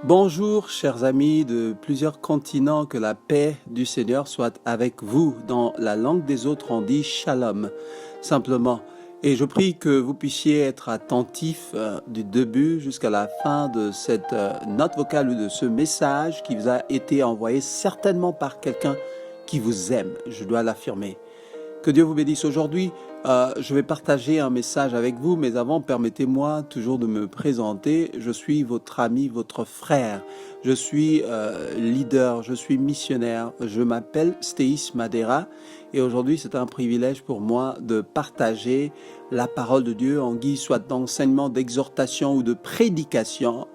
Bonjour, chers amis de plusieurs continents, que la paix du Seigneur soit avec vous. Dans la langue des autres, on dit shalom, simplement. Et je prie que vous puissiez être attentifs du début jusqu'à la fin de cette note vocale ou de ce message qui vous a été envoyé certainement par quelqu'un qui vous aime, je dois l'affirmer. Que Dieu vous bénisse aujourd'hui. Je vais partager un message avec vous, mais avant, permettez-moi toujours de me présenter. Je suis votre ami, votre frère. Je suis leader, je suis missionnaire. Je m'appelle Stéis Madera et aujourd'hui, c'est un privilège pour moi de partager la parole de Dieu en guise soit d'enseignement, d'exhortation ou de prédication,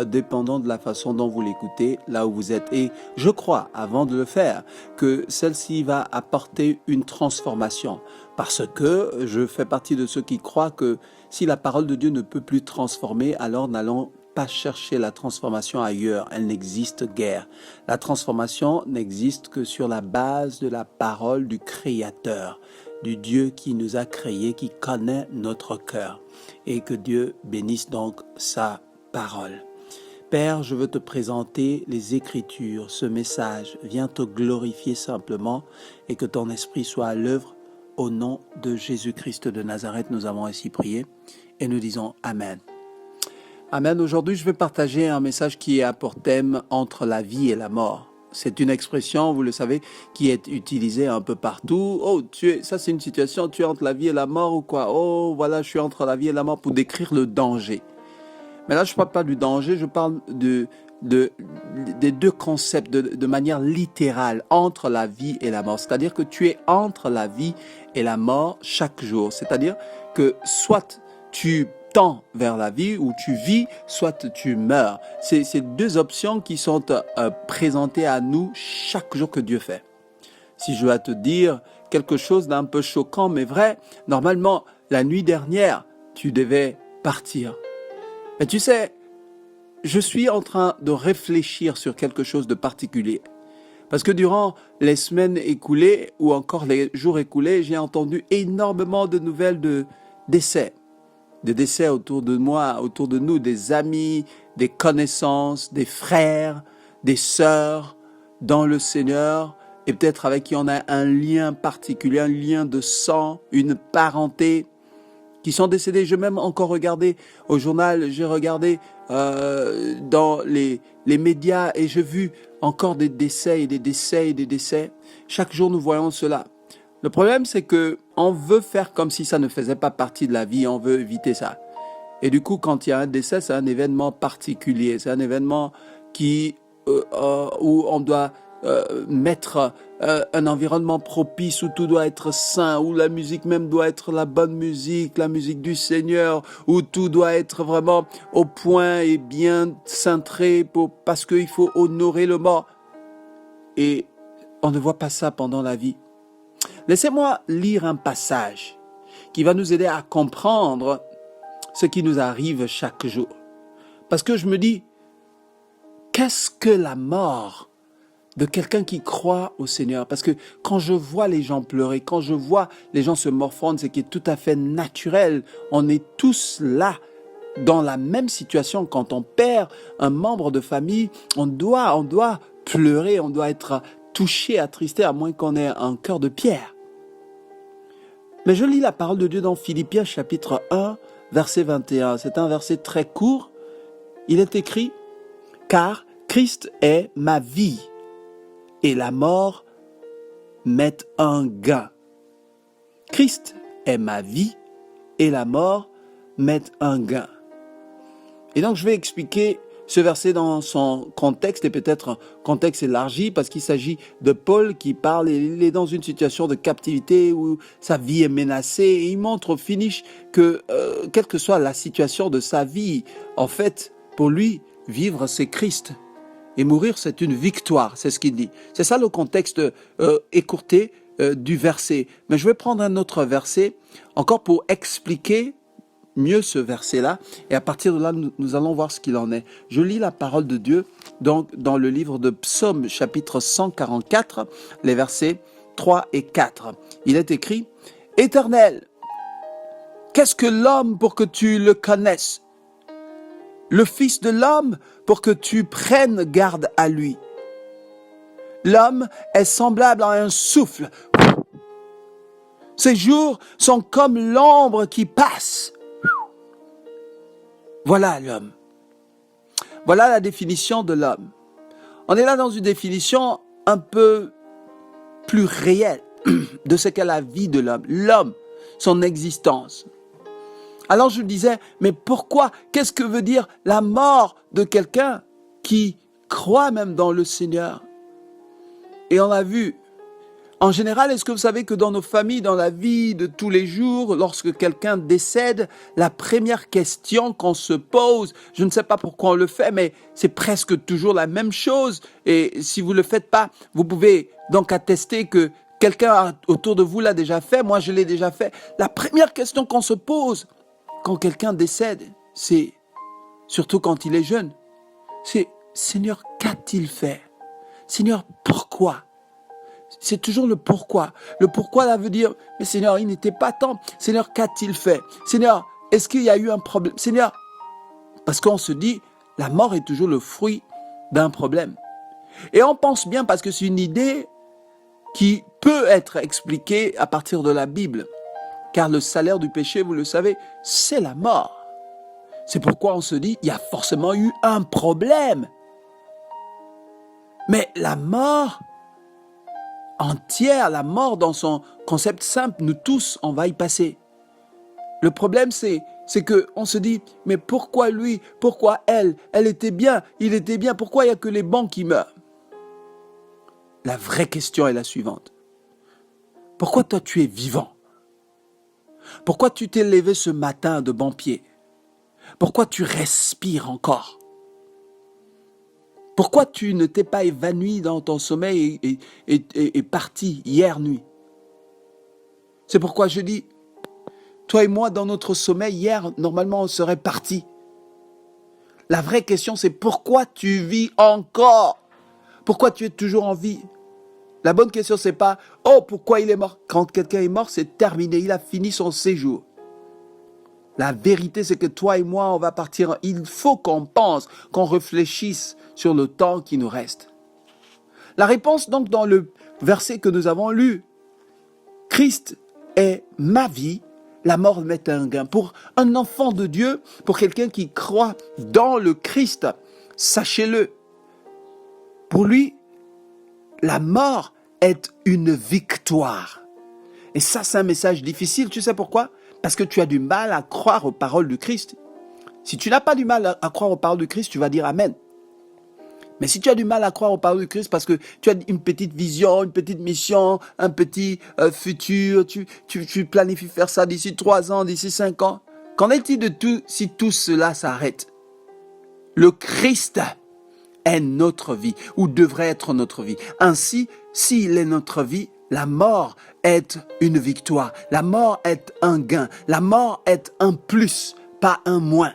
dépendant de la façon dont vous l'écoutez, là où vous êtes. Et je crois, avant de le faire, que celle-ci va apporter une transformation. Parce que je fais partie de ceux qui croient que si la parole de Dieu ne peut plus transformer, alors n'allons pas chercher la transformation ailleurs. Elle n'existe guère. La transformation n'existe que sur la base de la parole du Créateur, du Dieu qui nous a créés, qui connaît notre cœur. Et que Dieu bénisse donc sa parole. Père, je veux te présenter les Écritures, ce message. Viens te glorifier simplement et que ton esprit soit à l'œuvre. Au nom de Jésus-Christ de Nazareth, nous avons ainsi prié et nous disons Amen. Amen. Aujourd'hui, je vais partager un message qui a pour thème « Entre la vie et la mort ». C'est une expression, vous le savez, qui est utilisée un peu partout. Oh, ça c'est une situation, tu es entre la vie et la mort ou quoi? Oh, voilà, je suis entre la vie et la mort pour décrire le danger. Mais là, je ne parle pas du danger, je parle des deux concepts de manière littérale, entre la vie et la mort. C'est-à-dire que tu es entre la vie et la mort chaque jour. C'est-à-dire que soit tu tends vers la vie ou tu vis, soit tu meurs. C'est deux options qui sont présentées à nous chaque jour que Dieu fait. Si je dois te dire quelque chose d'un peu choquant mais vrai, normalement, la nuit dernière, tu devais partir. Mais tu sais, je suis en train de réfléchir sur quelque chose de particulier. Parce que durant les semaines écoulées ou encore les jours écoulés, j'ai entendu énormément de nouvelles de décès. De décès autour de moi, autour de nous, des amis, des connaissances, des frères, des sœurs dans le Seigneur et peut-être avec qui on a un lien particulier, un lien de sang, une parenté, qui sont décédés. J'ai même encore regardé au journal, j'ai regardé dans les médias et j'ai vu encore des décès et des décès et des décès. Chaque jour, nous voyons cela. Le problème, c'est que on veut faire comme si ça ne faisait pas partie de la vie, on veut éviter ça. Et du coup, quand il y a un décès, c'est un événement particulier, c'est un événement où on doit mettre un environnement propice où tout doit être sain, où la musique même doit être la bonne musique, la musique du Seigneur, où tout doit être vraiment au point et bien cintré parce qu'il faut honorer le mort. Et on ne voit pas ça pendant la vie. Laissez-moi lire un passage qui va nous aider à comprendre ce qui nous arrive chaque jour. Parce que je me dis, qu'est-ce que la mort de quelqu'un qui croit au Seigneur? Parce que quand je vois les gens pleurer, quand je vois les gens se morfondre, c'est qui est tout à fait naturel. On est tous là, dans la même situation. Quand on perd un membre de famille, on doit pleurer, on doit être touché, attristé, à moins qu'on ait un cœur de pierre. Mais je lis la parole de Dieu dans Philippiens chapitre 1, verset 21. C'est un verset très court. Il est écrit « Car Christ est ma vie et la mort m'est un gain. » Christ est ma vie et la mort m'est un gain. Et donc je vais expliquer ce verset dans son contexte et peut-être un contexte élargi parce qu'il s'agit de Paul qui parle, il est dans une situation de captivité où sa vie est menacée et il montre au finish que quelle que soit la situation de sa vie, en fait, pour lui, vivre c'est Christ et mourir c'est une victoire, c'est ce qu'il dit. C'est ça le contexte écourté du verset. Mais je vais prendre un autre verset encore pour expliquer mieux ce verset-là, et à partir de là, nous allons voir ce qu'il en est. Je lis la parole de Dieu donc dans le livre de Psaume, chapitre 144, les versets 3 et 4. Il est écrit « Éternel, qu'est-ce que l'homme pour que tu le connaisses? le Fils de l'homme pour que tu prennes garde à lui. L'homme est semblable à un souffle. Ses jours sont comme l'ombre qui passe. Voilà l'homme. Voilà la définition de l'homme. On est là dans une définition un peu plus réelle de ce qu'est la vie de l'homme. L'homme, son existence. Alors je me disais, mais pourquoi? Qu'est-ce que veut dire la mort de quelqu'un qui croit même dans le Seigneur? Et on a vu, en général, est-ce que vous savez que dans nos familles, dans la vie de tous les jours, lorsque quelqu'un décède, la première question qu'on se pose, je ne sais pas pourquoi on le fait, mais c'est presque toujours la même chose. Et si vous ne le faites pas, vous pouvez donc attester que quelqu'un autour de vous l'a déjà fait, moi je l'ai déjà fait. La première question qu'on se pose quand quelqu'un décède, c'est, surtout quand il est jeune, c'est « Seigneur, qu'a-t-il fait ? Seigneur, pourquoi ?» C'est toujours le pourquoi. Le pourquoi, là, veut dire, mais Seigneur, il n'était pas temps. Seigneur, qu'a-t-il fait? Seigneur, est-ce qu'il y a eu un problème? Seigneur, parce qu'on se dit, la mort est toujours le fruit d'un problème. Et on pense bien parce que c'est une idée qui peut être expliquée à partir de la Bible. Car le salaire du péché, vous le savez, c'est la mort. C'est pourquoi on se dit, il y a forcément eu un problème. Mais la mort entière, la mort dans son concept simple, nous tous, on va y passer. Le problème, c'est qu'on se dit, mais pourquoi lui, pourquoi elle était bien, il était bien, pourquoi il n'y a que les bons qui meurent? La vraie question est la suivante. Pourquoi toi tu es vivant? Pourquoi tu t'es levé ce matin de bon pied? Pourquoi tu respires encore? Pourquoi tu ne t'es pas évanoui dans ton sommeil et parti hier nuit? C'est pourquoi je dis, toi et moi, dans notre sommeil, hier, normalement, on serait partis. La vraie question, c'est pourquoi tu vis encore? Pourquoi tu es toujours en vie? La bonne question, c'est pas, oh, pourquoi il est mort? Quand quelqu'un est mort, c'est terminé, il a fini son séjour. La vérité, c'est que toi et moi, on va partir. Il faut qu'on pense, qu'on réfléchisse sur le temps qui nous reste. La réponse, donc, dans le verset que nous avons lu, Christ est ma vie, la mort m'est un gain. Pour un enfant de Dieu, pour quelqu'un qui croit dans le Christ, sachez-le, pour lui, la mort est une victoire. Et ça, c'est un message difficile. Tu sais pourquoi? Parce que tu as du mal à croire aux paroles du Christ. Si tu n'as pas du mal à croire aux paroles du Christ, tu vas dire Amen. Mais si tu as du mal à croire aux paroles du Christ parce que tu as une petite vision, une petite mission, un petit futur, tu planifies faire ça d'ici 3 ans, d'ici 5 ans, qu'en est-il de tout si tout cela s'arrête? Le Christ est notre vie ou devrait être notre vie. Ainsi, s'il est notre vie, la mort est une victoire. La mort est un gain. La mort est un plus, pas un moins.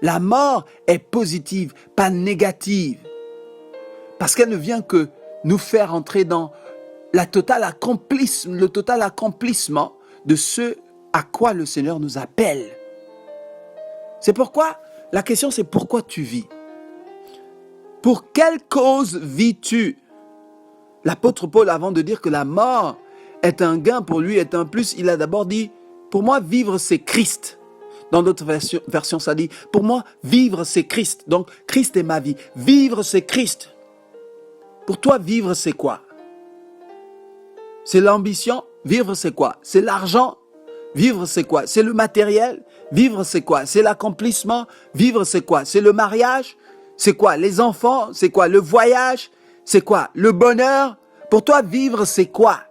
La mort est positive, pas négative. Parce qu'elle ne vient que nous faire entrer dans le total accomplissement de ce à quoi le Seigneur nous appelle. C'est pourquoi la question c'est pourquoi tu vis? Pour quelle cause vis-tu? L'apôtre Paul, avant de dire que la mort est un gain pour lui, est un plus, il a d'abord dit, pour moi, vivre, c'est Christ. Dans d'autres versions, ça dit, pour moi, vivre, c'est Christ. Donc, Christ est ma vie. Vivre, c'est Christ. Pour toi, vivre, c'est quoi? C'est l'ambition? Vivre, c'est quoi? C'est l'argent? Vivre, c'est quoi? C'est le matériel? Vivre, c'est quoi? C'est l'accomplissement? Vivre, c'est quoi? C'est le mariage? C'est quoi? Les enfants? C'est quoi? Le voyage? C'est quoi? Le bonheur? Pour toi, vivre, c'est quoi?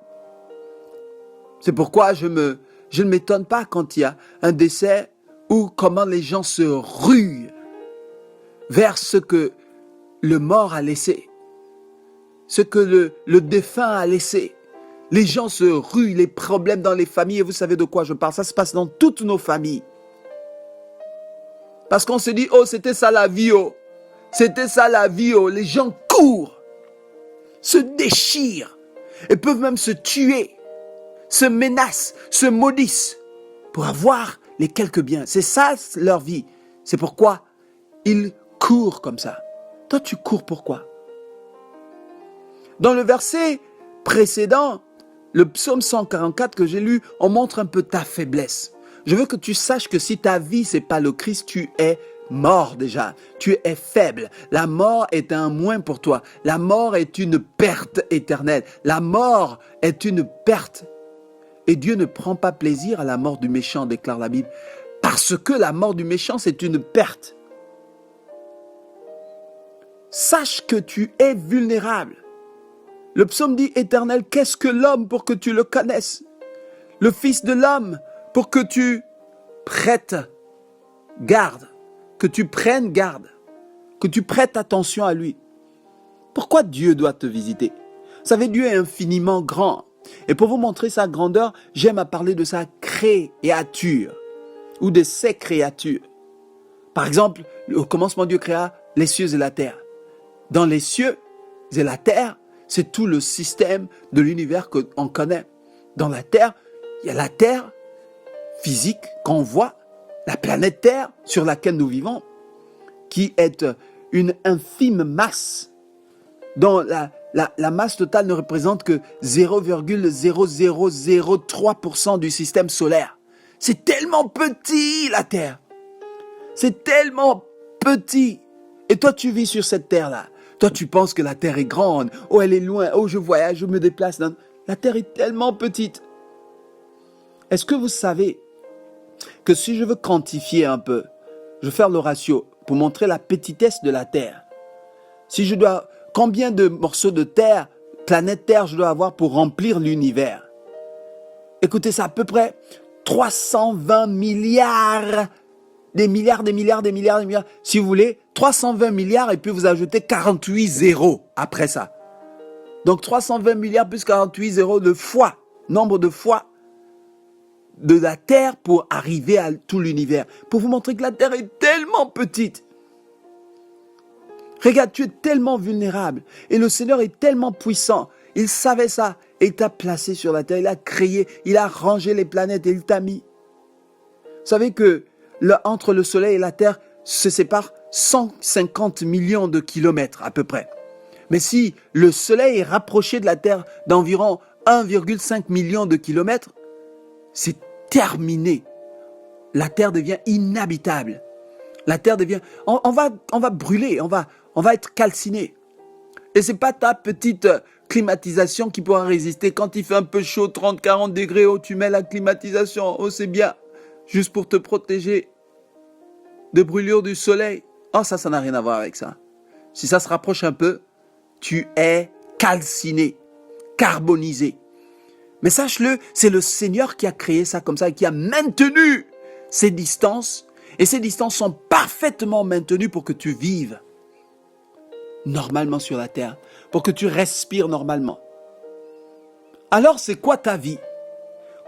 C'est pourquoi je ne m'étonne pas quand il y a un décès ou comment les gens se ruent vers ce que le mort a laissé, ce que le défunt a laissé. Les gens se ruent, les problèmes dans les familles, et vous savez de quoi je parle, ça se passe dans toutes nos familles. Parce qu'on se dit, oh, c'était ça la vie, oh. C'était ça la vie, oh. Les gens courent, se déchirent, et peuvent même se tuer, se menacent, se maudissent, pour avoir les quelques biens. C'est ça leur vie. C'est pourquoi il court comme ça. Toi, tu cours pourquoi? Dans le verset précédent, le psaume 144 que j'ai lu, on montre un peu ta faiblesse. Je veux que tu saches que si ta vie, c'est pas le Christ, tu es mort déjà. Tu es faible. La mort est un moins pour toi. La mort est une perte éternelle. La mort est une perte. Et Dieu ne prend pas plaisir à la mort du méchant, déclare la Bible. Parce que la mort du méchant, c'est une perte. Sache que tu es vulnérable. Le psaume dit, Éternel, qu'est-ce que l'homme pour que tu le connaisses? Le Fils de l'homme pour que tu prêtes garde, que tu prennes garde, que tu prêtes attention à lui. Pourquoi Dieu doit te visiter? Vous savez, Dieu est infiniment grand. Et pour vous montrer sa grandeur, j'aime à parler de sa créature ou de ses créatures. Par exemple, au commencement, Dieu créa les cieux et la terre. Dans les cieux et la terre, c'est tout le système de l'univers qu'on connaît. Dans la terre, il y a la terre physique qu'on voit, la planète Terre sur laquelle nous vivons, qui est une infime masse, dont la masse totale ne représente que 0,0003% du système solaire. C'est tellement petit, la Terre. C'est tellement petit. Et toi, tu vis sur cette Terre-là. Toi, tu penses que la Terre est grande. Oh, elle est loin. Oh, je voyage, je me déplace. Non. La Terre est tellement petite. Est-ce que vous savez que si je veux quantifier un peu, je vais faire le ratio pour montrer la petitesse de la Terre. Si je dois, combien de morceaux de terre, planète Terre, je dois avoir pour remplir l'univers? Écoutez, c'est à peu près 320 milliards, des milliards. Si vous voulez, 320 milliards et puis vous ajoutez 48 zéros après ça. Donc 320 milliards plus 48 zéros de fois, nombre de fois de la Terre pour arriver à tout l'univers. Pour vous montrer que la Terre est tellement petite. Regarde, tu es tellement vulnérable. Et le Seigneur est tellement puissant. Il savait ça. Et il t'a placé sur la Terre. Il a créé, il a rangé les planètes et il t'a mis. Vous savez que entre le Soleil et la Terre se séparent 150 millions de kilomètres à peu près. Mais si le Soleil est rapproché de la Terre d'environ 1,5 million de kilomètres, c'est terminé. La terre devient inhabitable. La terre devient... On va brûler, on va être calciné. Et c'est pas ta petite climatisation qui pourra résister. Quand il fait un peu chaud, 30, 40 degrés, oh, tu mets la climatisation, oh, c'est bien. Juste pour te protéger de brûlure du soleil. Oh, ça n'a rien à voir avec ça. Si ça se rapproche un peu, tu es calciné, carbonisé. Mais sache-le, c'est le Seigneur qui a créé ça comme ça et qui a maintenu ces distances. Et ces distances sont parfaitement maintenues pour que tu vives normalement sur la terre, pour que tu respires normalement. Alors, c'est quoi ta vie?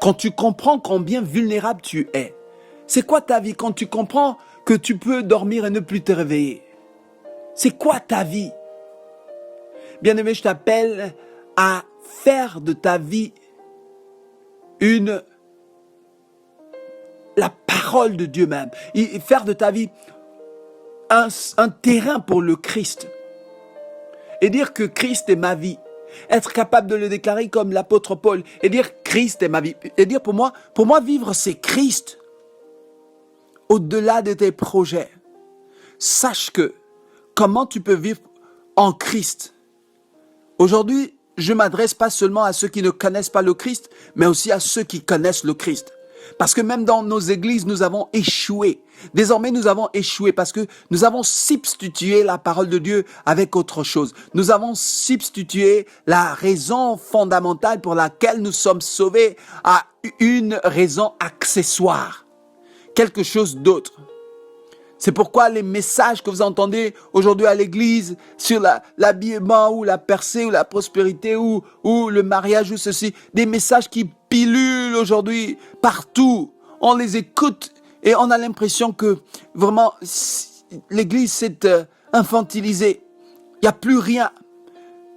Quand tu comprends combien vulnérable tu es. C'est quoi ta vie quand tu comprends que tu peux dormir et ne plus te réveiller? C'est quoi ta vie? Bien-aimé, je t'appelle à faire de ta vie la parole de Dieu même. Et faire de ta vie un terrain pour le Christ. Et dire que Christ est ma vie. Être capable de le déclarer comme l'apôtre Paul. Et dire Christ est ma vie. Et dire pour moi vivre c'est Christ. Au-delà de tes projets. Sache que comment tu peux vivre en Christ. Aujourd'hui, je m'adresse pas seulement à ceux qui ne connaissent pas le Christ, mais aussi à ceux qui connaissent le Christ. Parce que même dans nos églises, nous avons échoué. Désormais, nous avons échoué parce que nous avons substitué la parole de Dieu avec autre chose. Nous avons substitué la raison fondamentale pour laquelle nous sommes sauvés à une raison accessoire. Quelque chose d'autre. C'est pourquoi les messages que vous entendez aujourd'hui à l'église sur l'habillement ou la percée ou la prospérité ou le mariage ou ceci, des messages qui pilulent aujourd'hui partout. On les écoute et on a l'impression que vraiment l'église s'est infantilisée. Il n'y a plus rien.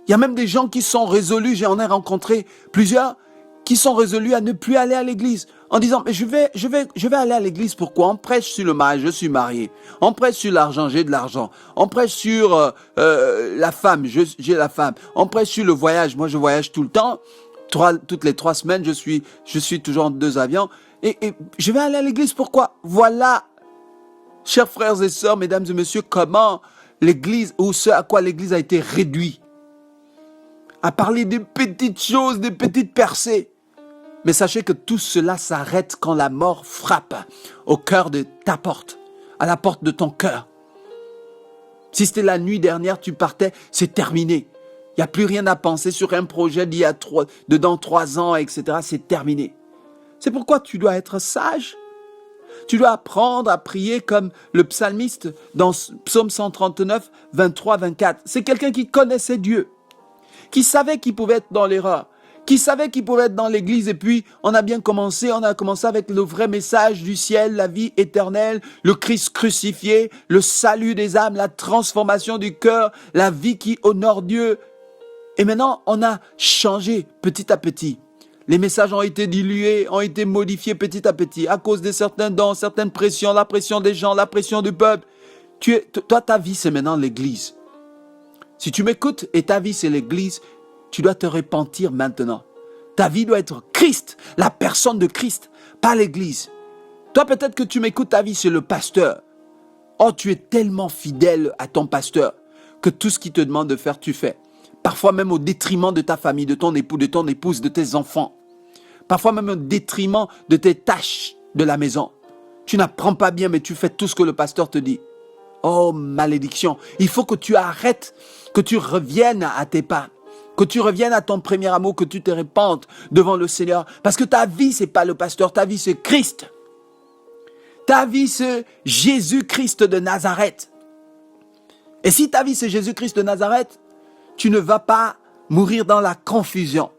Il y a même des gens qui sont résolus, j'en ai rencontré plusieurs, qui sont résolus à ne plus aller à l'église. en disant, mais je vais aller à l'église, pourquoi? On prêche sur le mariage, je suis marié. On prêche sur l'argent, j'ai de l'argent. On prêche sur la femme, j'ai la femme. On prêche sur le voyage, moi je voyage tout le temps. Toutes les 3 semaines, je suis toujours en 2 avions. Et je vais aller à l'église, pourquoi? Voilà, chers frères et sœurs, mesdames et messieurs, comment l'église, ou ce à quoi l'église a été réduite. À parler des petites choses, des petites percées. Mais sachez que tout cela s'arrête quand la mort frappe au cœur de ta porte, à la porte de ton cœur. Si c'était la nuit dernière, tu partais, c'est terminé. Il n'y a plus rien à penser sur un projet de dans 3 ans, etc. C'est terminé. C'est pourquoi tu dois être sage. Tu dois apprendre à prier comme le psalmiste dans Psaume 139, 23, 24. C'est quelqu'un qui connaissait Dieu, qui savait qu'il pouvait être dans l'erreur, qui savait qu'il pouvait être dans l'église. Et puis, on a commencé avec le vrai message du ciel, la vie éternelle, le Christ crucifié, le salut des âmes, la transformation du cœur, la vie qui honore Dieu. Et maintenant, on a changé petit à petit. Les messages ont été dilués, ont été modifiés petit à petit à cause de certains dons, certaines pressions, la pression des gens, la pression du peuple. Toi, ta vie, c'est maintenant l'église. Si tu m'écoutes et ta vie, c'est l'église, tu dois te repentir maintenant. Ta vie doit être Christ, la personne de Christ, pas l'église. Toi, peut-être que tu m'écoutes, ta vie, c'est le pasteur. Oh, tu es tellement fidèle à ton pasteur que tout ce qu'il te demande de faire, tu fais. Parfois même au détriment de ta famille, de ton époux, de ton épouse, de tes enfants. Parfois même au détriment de tes tâches de la maison. Tu n'apprends pas bien, mais tu fais tout ce que le pasteur te dit. Oh, malédiction. Il faut que tu arrêtes, que tu reviennes à tes pas, que tu reviennes à ton premier amour, que tu te répandes devant le Seigneur. Parce que ta vie, c'est pas le pasteur, ta vie, c'est Christ. Ta vie, c'est Jésus-Christ de Nazareth. Et si ta vie, c'est Jésus-Christ de Nazareth, tu ne vas pas mourir dans la confusion.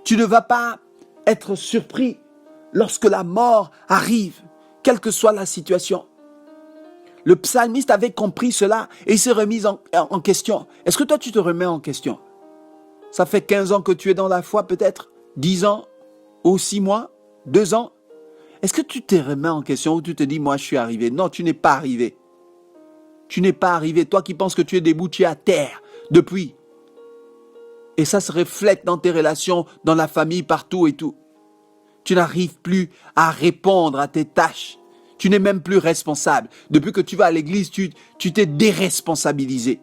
Tu ne vas pas être surpris lorsque la mort arrive, quelle que soit la situation. Le psalmiste avait compris cela et il s'est remis en question. Est-ce que toi, tu te remets en question? Ça fait 15 ans que tu es dans la foi, peut-être 10 ans ou 6 mois, 2 ans. Est-ce que tu te remets en question ou tu te dis, moi, je suis arrivé? Non, tu n'es pas arrivé. Tu n'es pas arrivé. Toi qui penses que tu es debout, tu es à terre depuis. Et ça se reflète dans tes relations, dans la famille, partout et tout. Tu n'arrives plus à répondre à tes tâches. Tu n'es même plus responsable. Depuis que tu vas à l'église, tu t'es déresponsabilisé.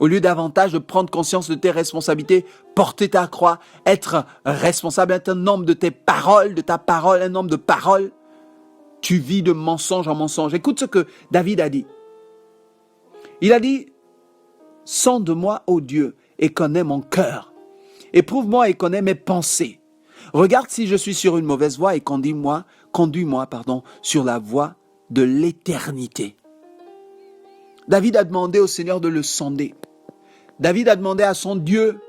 Au lieu davantage de prendre conscience de tes responsabilités, porter ta croix, être responsable, être un homme de tes paroles, de ta parole, un homme de parole, tu vis de mensonge en mensonge. Écoute ce que David a dit. Il a dit, « Sonde-moi, ô Dieu, et connais mon cœur. Éprouve-moi et connais mes pensées. Regarde si je suis sur une mauvaise voie et conduis-moi, sur la voie de l'éternité. » David a demandé au Seigneur de le sonder. David a demandé à son Dieu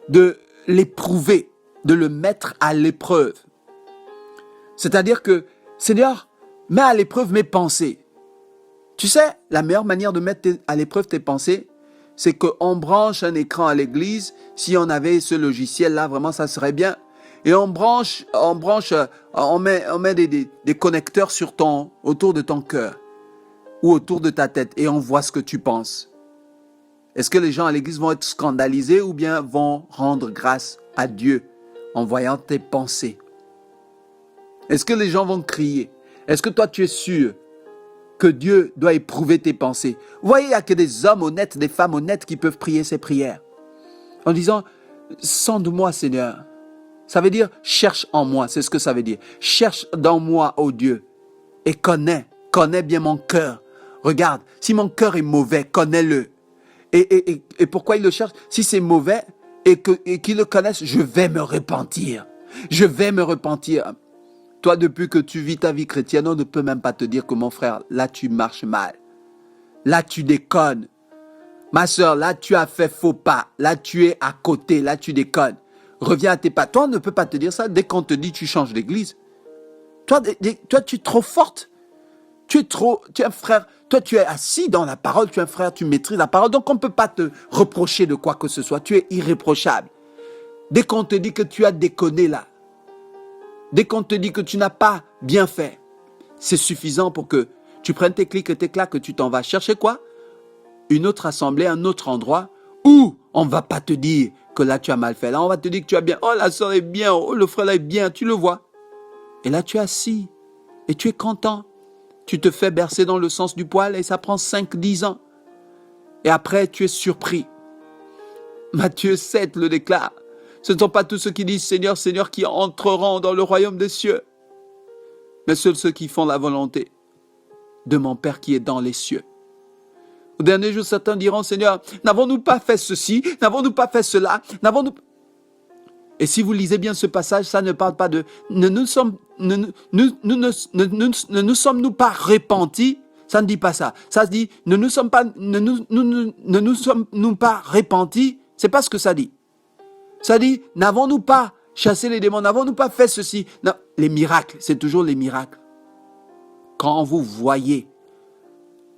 de l'éprouver, de le mettre à l'épreuve. C'est-à-dire que, Seigneur, mets à l'épreuve mes pensées. Tu sais, la meilleure manière de mettre à l'épreuve tes pensées, c'est qu'on branche un écran à l'église. Si on avait ce logiciel-là, vraiment, ça serait bien. Et on met des connecteurs autour de ton cœur ou autour de ta tête et on voit ce que tu penses. Est-ce que les gens à l'église vont être scandalisés ou bien vont rendre grâce à Dieu en voyant tes pensées? Est-ce que les gens vont crier? Est-ce que toi tu es sûr que Dieu doit éprouver tes pensées? Vous voyez, il n'y a que des hommes honnêtes, des femmes honnêtes qui peuvent prier ces prières. En disant, sonde-moi Seigneur. Ça veut dire, cherche en moi, c'est ce que ça veut dire. Cherche dans moi, ô Dieu, et connais bien mon cœur. Regarde, si mon cœur est mauvais, connais-le. Et pourquoi il le cherche? Si c'est mauvais et qu'il le connaisse, je vais me repentir. Je vais me repentir. Toi, depuis que tu vis ta vie chrétienne, on ne peut même pas te dire que mon frère, là tu marches mal. Là tu déconnes. Ma soeur, là tu as fait faux pas. Là tu es à côté, là tu déconnes. Reviens à tes pas. Toi, on ne peut pas te dire ça dès qu'on te dit tu changes d'église. Toi, tu es trop forte. Tu es un frère. Toi, tu es assis dans la parole. Tu es un frère, tu maîtrises la parole. Donc, on ne peut pas te reprocher de quoi que ce soit. Tu es irréprochable. Dès qu'on te dit que tu as déconné là, dès qu'on te dit que tu n'as pas bien fait, c'est suffisant pour que tu prennes tes clics et tes claques, que tu t'en vas chercher quoi? Une autre assemblée, un autre endroit où on ne va pas te dire que là tu as mal fait. Là, on va te dire que tu as bien. Oh, la soeur est bien. Oh, le frère là est bien. Tu le vois. Et là, tu es assis et tu es content. Tu te fais bercer dans le sens du poil et ça prend 5-10 ans. Et après, tu es surpris. Matthieu 7 le déclare. Ce ne sont pas tous ceux qui disent Seigneur, Seigneur qui entreront dans le royaume des cieux, mais seuls ceux qui font la volonté de mon Père qui est dans les cieux. Au dernier jour, certains diront Seigneur, n'avons-nous pas fait ceci? N'avons-nous pas fait cela? Et si vous lisez bien ce passage, ça ne parle pas de ne nous sommes-nous pas repentis? Ça ne dit pas ça. Ça se dit ne nous sommes-nous pas repentis? C'est pas ce que ça dit. Ça dit n'avons-nous pas chassé les démons? N'avons-nous pas fait ceci? Non, les miracles, c'est toujours les miracles. Quand vous voyez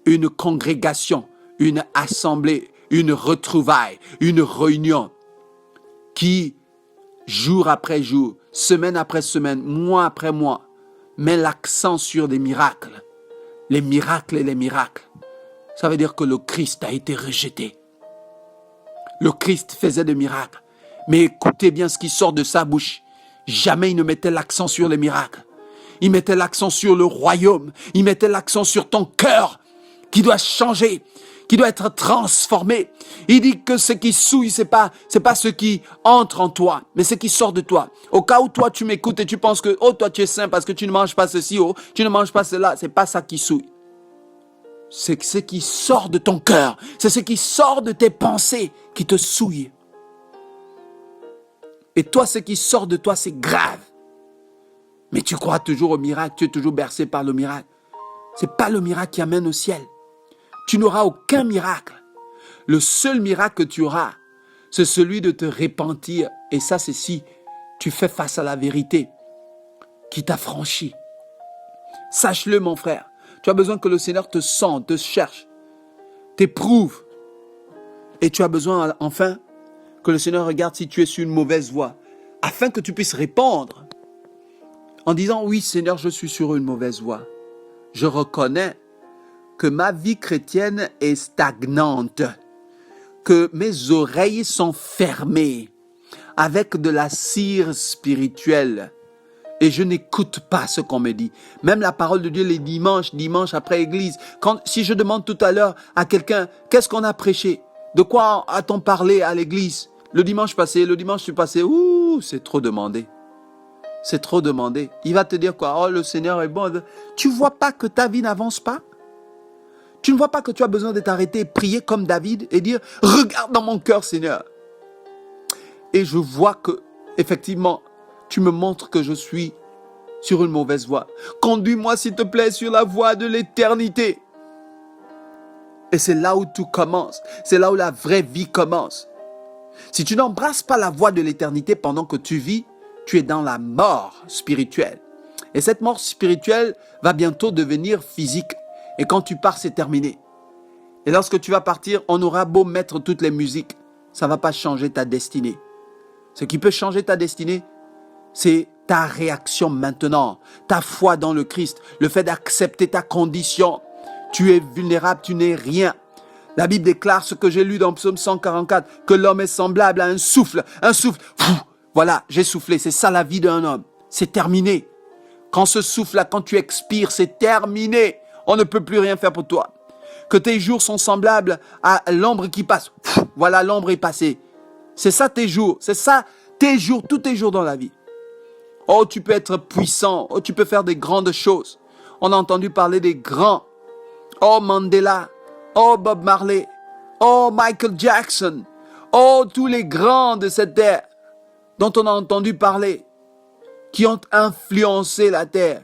une congrégation, une assemblée, une retrouvaille, une réunion qui, jour après jour, semaine après semaine, mois après mois, met l'accent sur des miracles, les miracles et les miracles, ça veut dire que le Christ a été rejeté. Le Christ faisait des miracles, mais écoutez bien ce qui sort de sa bouche. Jamais il ne mettait l'accent sur les miracles. Il mettait l'accent sur le royaume. Il mettait l'accent sur ton cœur qui doit changer, qui doit être transformé. Il dit que ce qui souille, c'est pas ce qui entre en toi, mais ce qui sort de toi. Au cas où toi tu m'écoutes et tu penses que oh toi tu es saint parce que tu ne manges pas ceci, oh tu ne manges pas cela, c'est pas ça qui souille. C'est ce qui sort de ton cœur, c'est ce qui sort de tes pensées qui te souille. Et toi, ce qui sort de toi, c'est grave. Mais tu crois toujours au miracle, tu es toujours bercé par le miracle. Ce n'est pas le miracle qui amène au ciel. Tu n'auras aucun miracle. Le seul miracle que tu auras, c'est celui de te repentir. Et ça, c'est si tu fais face à la vérité qui t'a franchi. Sache-le, mon frère. Tu as besoin que le Seigneur te sente, te cherche, t'éprouve. Et tu as besoin, enfin, que le Seigneur regarde si tu es sur une mauvaise voie, afin que tu puisses répondre en disant, oui Seigneur, je suis sur une mauvaise voie. Je reconnais que ma vie chrétienne est stagnante, que mes oreilles sont fermées avec de la cire spirituelle et je n'écoute pas ce qu'on me dit. Même la parole de Dieu les dimanches après église, si je demande tout à l'heure à quelqu'un, qu'est-ce qu'on a prêché? De quoi a-t-on parlé à l'église? Le dimanche passé, c'est trop demandé. C'est trop demandé. Il va te dire quoi? Oh, le Seigneur est bon. Tu ne vois pas que ta vie n'avance pas? Tu ne vois pas que tu as besoin de t'arrêter et prier comme David et dire, regarde dans mon cœur, Seigneur. Et je vois que, effectivement, tu me montres que je suis sur une mauvaise voie. Conduis-moi, s'il te plaît, sur la voie de l'éternité. Et c'est là où tout commence. C'est là où la vraie vie commence. Si tu n'embrasses pas la voie de l'éternité pendant que tu vis, tu es dans la mort spirituelle. Et cette mort spirituelle va bientôt devenir physique. Et quand tu pars, c'est terminé. Et lorsque tu vas partir, on aura beau mettre toutes les musiques, ça ne va pas changer ta destinée. Ce qui peut changer ta destinée, c'est ta réaction maintenant, ta foi dans le Christ, le fait d'accepter ta condition. Tu es vulnérable, tu n'es rien. La Bible déclare ce que j'ai lu dans Psaume 144, que l'homme est semblable à un souffle. Un souffle, voilà, j'ai soufflé, c'est ça la vie d'un homme. C'est terminé. Quand ce souffle-là, quand tu expires, c'est terminé. On ne peut plus rien faire pour toi. Que tes jours sont semblables à l'ombre qui passe. Voilà, l'ombre est passée. C'est ça tes jours. C'est ça tes jours, tous tes jours dans la vie. Oh, tu peux être puissant. Oh, tu peux faire des grandes choses. On a entendu parler des grands. Oh, Mandela. Oh, Bob Marley. Oh, Michael Jackson. Oh, tous les grands de cette terre dont on a entendu parler, qui ont influencé la terre.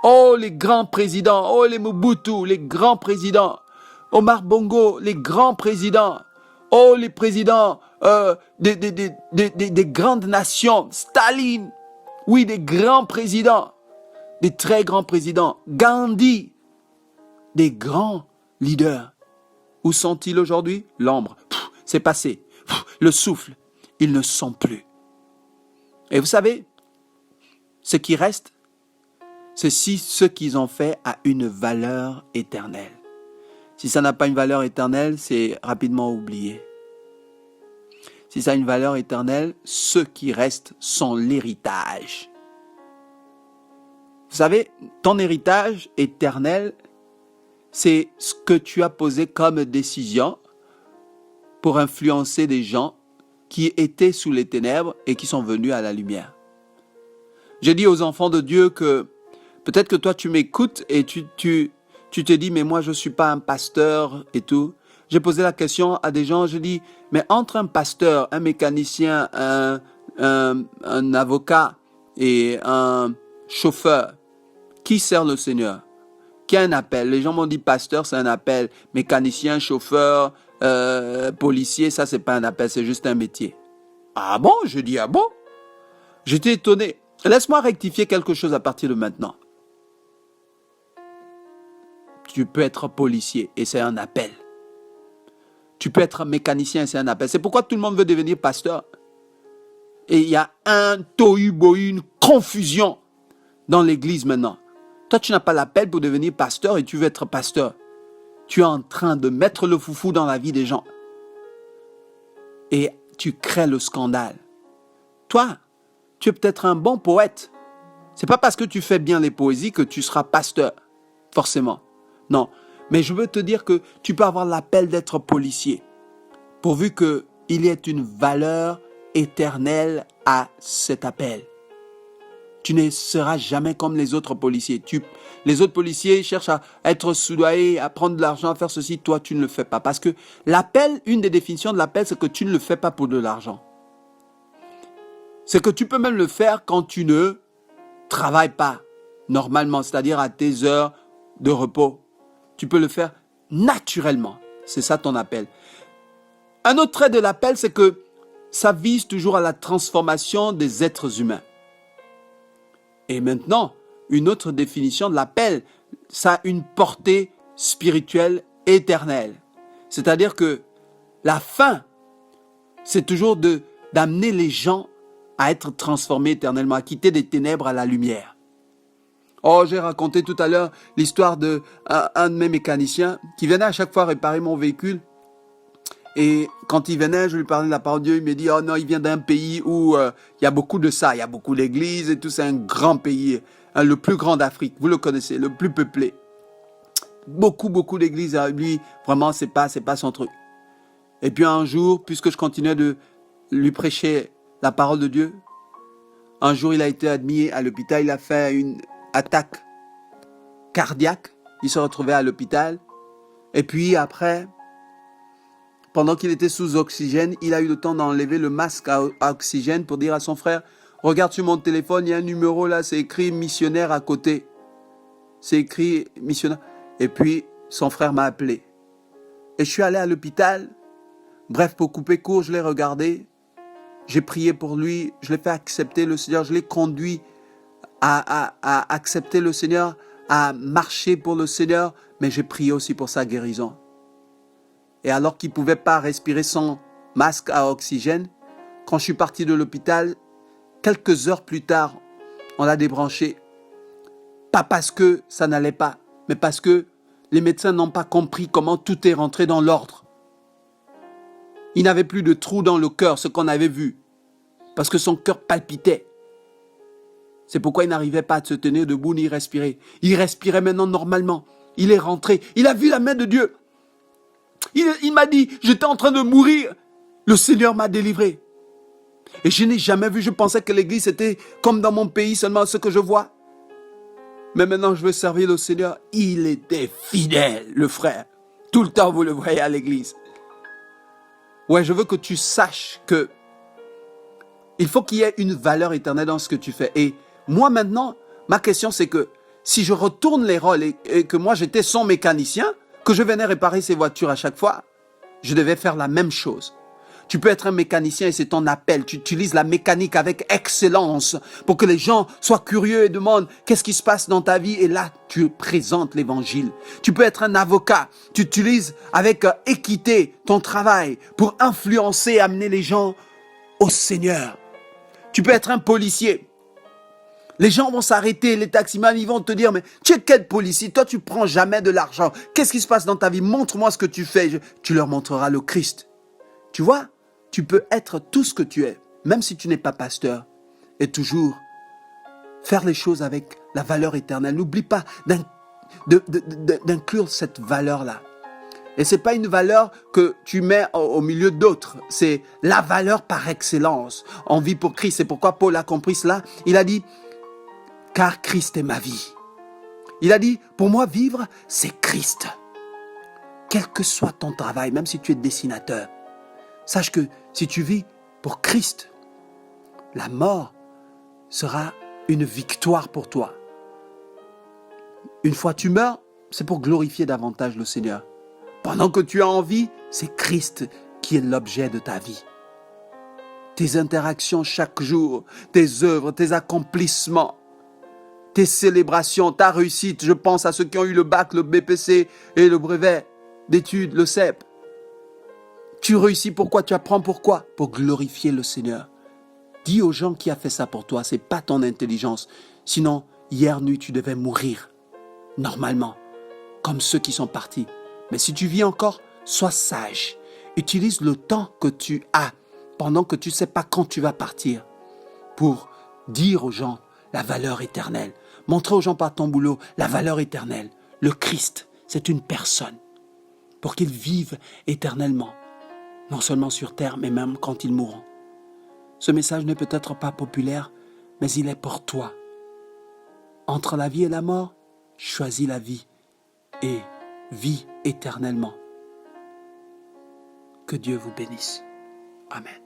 Oh, les grands présidents. Oh, les Mobutu, les grands présidents. Omar Bongo, les grands présidents. Oh, les présidents des grandes nations. Staline. Oui, des grands présidents. Des très grands présidents. Gandhi. Des grands leaders. Où sont-ils aujourd'hui? L'ombre. C'est passé. Le souffle. Ils ne sont plus. Et vous savez, Ce qui reste, c'est si ce qu'ils ont fait a une valeur éternelle. Si ça n'a pas une valeur éternelle, c'est rapidement oublié. Si ça a une valeur éternelle, ceux qui restent sont l'héritage. Vous savez, ton héritage éternel, c'est ce que tu as posé comme décision pour influencer des gens qui étaient sous les ténèbres et qui sont venus à la lumière. J'ai dit aux enfants de Dieu que peut-être que toi tu m'écoutes et tu te dis mais moi je ne suis pas un pasteur et tout. J'ai posé la question à des gens, je dis mais entre un pasteur, un mécanicien, un avocat et un chauffeur, qui sert le Seigneur? Qui a un appel? Les gens m'ont dit pasteur, c'est un appel. Mécanicien, chauffeur, policier, ça c'est pas un appel, c'est juste un métier. Ah bon? Je dis ah bon? J'étais étonné. Laisse-moi rectifier quelque chose à partir de maintenant. Tu peux être policier et c'est un appel. Tu peux être mécanicien et c'est un appel. C'est pourquoi tout le monde veut devenir pasteur. Et il y a un tohu-bohu, une confusion dans l'église maintenant. Toi, tu n'as pas l'appel pour devenir pasteur et tu veux être pasteur. Tu es en train de mettre le foufou dans la vie des gens. Et tu crées le scandale. Toi, tu es peut-être un bon poète. C'est pas parce que tu fais bien les poésies que tu seras pasteur, forcément. Non, mais je veux te dire que tu peux avoir l'appel d'être policier, pourvu qu'il y ait une valeur éternelle à cet appel. Tu ne seras jamais comme les autres policiers. Les autres policiers cherchent à être soudoyés, à prendre de l'argent, à faire ceci. Toi, tu ne le fais pas. Parce que l'appel, une des définitions de l'appel, c'est que tu ne le fais pas pour de l'argent. C'est que tu peux même le faire quand tu ne travailles pas normalement, c'est-à-dire à tes heures de repos. Tu peux le faire naturellement. C'est ça ton appel. Un autre trait de l'appel, c'est que ça vise toujours à la transformation des êtres humains. Et maintenant, une autre définition de l'appel, ça a une portée spirituelle éternelle. C'est-à-dire que la fin, c'est toujours d'amener les gens à être transformés éternellement, à quitter des ténèbres à la lumière. Oh, j'ai raconté tout à l'heure l'histoire d'un de mes mécaniciens qui venait à chaque fois réparer mon véhicule. Et quand il venait, je lui parlais de la parole de Dieu, il me dit, oh non, il vient d'un pays où il y a beaucoup de ça, il y a beaucoup d'églises et tout, c'est un grand pays, le plus grand d'Afrique, vous le connaissez, le plus peuplé. Beaucoup d'églises, lui, vraiment, c'est pas son truc. Et puis un jour, puisque je continuais de lui prêcher la parole de Dieu, un jour, il a été admis à l'hôpital, il a fait une attaque cardiaque, il se retrouvait à l'hôpital, et puis après, pendant qu'il était sous oxygène, il a eu le temps d'enlever le masque à oxygène pour dire à son frère, regarde sur mon téléphone, il y a un numéro là, c'est écrit missionnaire à côté. C'est écrit missionnaire. Et puis, son frère m'a appelé. Et je suis allé à l'hôpital. Bref, pour couper court, je l'ai regardé. J'ai prié pour lui. Je l'ai fait accepter le Seigneur. Je l'ai conduit à accepter le Seigneur, à marcher pour le Seigneur. Mais j'ai prié aussi pour sa guérison. Et alors qu'il ne pouvait pas respirer sans masque à oxygène, quand je suis parti de l'hôpital, quelques heures plus tard, on l'a débranché. Pas parce que ça n'allait pas, mais parce que les médecins n'ont pas compris comment tout est rentré dans l'ordre. Il n'avait plus de trou dans le cœur, ce qu'on avait vu, parce que son cœur palpitait. C'est pourquoi il n'arrivait pas à se tenir debout ni respirer. Il respirait maintenant normalement. Il est rentré. Il a vu la main de Dieu. Il m'a dit, j'étais en train de mourir. Le Seigneur m'a délivré. Et je n'ai jamais vu, je pensais que l'église était comme dans mon pays, seulement ce que je vois. Mais maintenant, je veux servir le Seigneur. Il était fidèle, le frère. Tout le temps, vous le voyez à l'église. Ouais, je veux que tu saches que il faut qu'il y ait une valeur éternelle dans ce que tu fais. Et moi, maintenant, ma question, c'est que si je retourne les rôles et que moi, j'étais son mécanicien, que je venais réparer ses voitures à chaque fois, je devais faire la même chose. Tu peux être un mécanicien et c'est ton appel. Tu utilises la mécanique avec excellence pour que les gens soient curieux et demandent qu'est-ce qui se passe dans ta vie. Et là, tu présentes l'évangile. Tu peux être un avocat. Tu utilises avec équité ton travail pour influencer et amener les gens au Seigneur. Tu peux être un policier. Les gens vont s'arrêter, les taximans, ils vont te dire, mais tu es quel policier? Toi, tu prends jamais de l'argent. Qu'est-ce qui se passe dans ta vie? Montre-moi ce que tu fais. Tu leur montreras le Christ. Tu vois, tu peux être tout ce que tu es, même si tu n'es pas pasteur, et toujours faire les choses avec la valeur éternelle. N'oublie pas d'inclure cette valeur-là. Et ce n'est pas une valeur que tu mets au milieu d'autres. C'est la valeur par excellence. On vit pour Christ. C'est pourquoi Paul a compris cela. Il a dit, car Christ est ma vie. Il a dit, pour moi, vivre, c'est Christ. Quel que soit ton travail, même si tu es dessinateur, sache que si tu vis pour Christ, la mort sera une victoire pour toi. Une fois tu meurs, c'est pour glorifier davantage le Seigneur. Pendant que tu as envie, c'est Christ qui est l'objet de ta vie. Tes interactions chaque jour, tes œuvres, tes accomplissements, tes célébrations, ta réussite. Je pense à ceux qui ont eu le bac, le BPC et le brevet d'études, le CEP. Tu réussis pourquoi? Tu apprends pourquoi? Pour glorifier le Seigneur. Dis aux gens qui a fait ça pour toi, c'est pas ton intelligence. Sinon, hier nuit, tu devais mourir. Normalement, comme ceux qui sont partis. Mais si tu vis encore, sois sage. Utilise le temps que tu as pendant que tu ne sais pas quand tu vas partir pour dire aux gens la valeur éternelle. Montrer aux gens par ton boulot la valeur éternelle. Le Christ, c'est une personne pour qu'ils vivent éternellement. Non seulement sur terre, mais même quand ils mourront. Ce message n'est peut-être pas populaire, mais il est pour toi. Entre la vie et la mort, choisis la vie et vis éternellement. Que Dieu vous bénisse. Amen.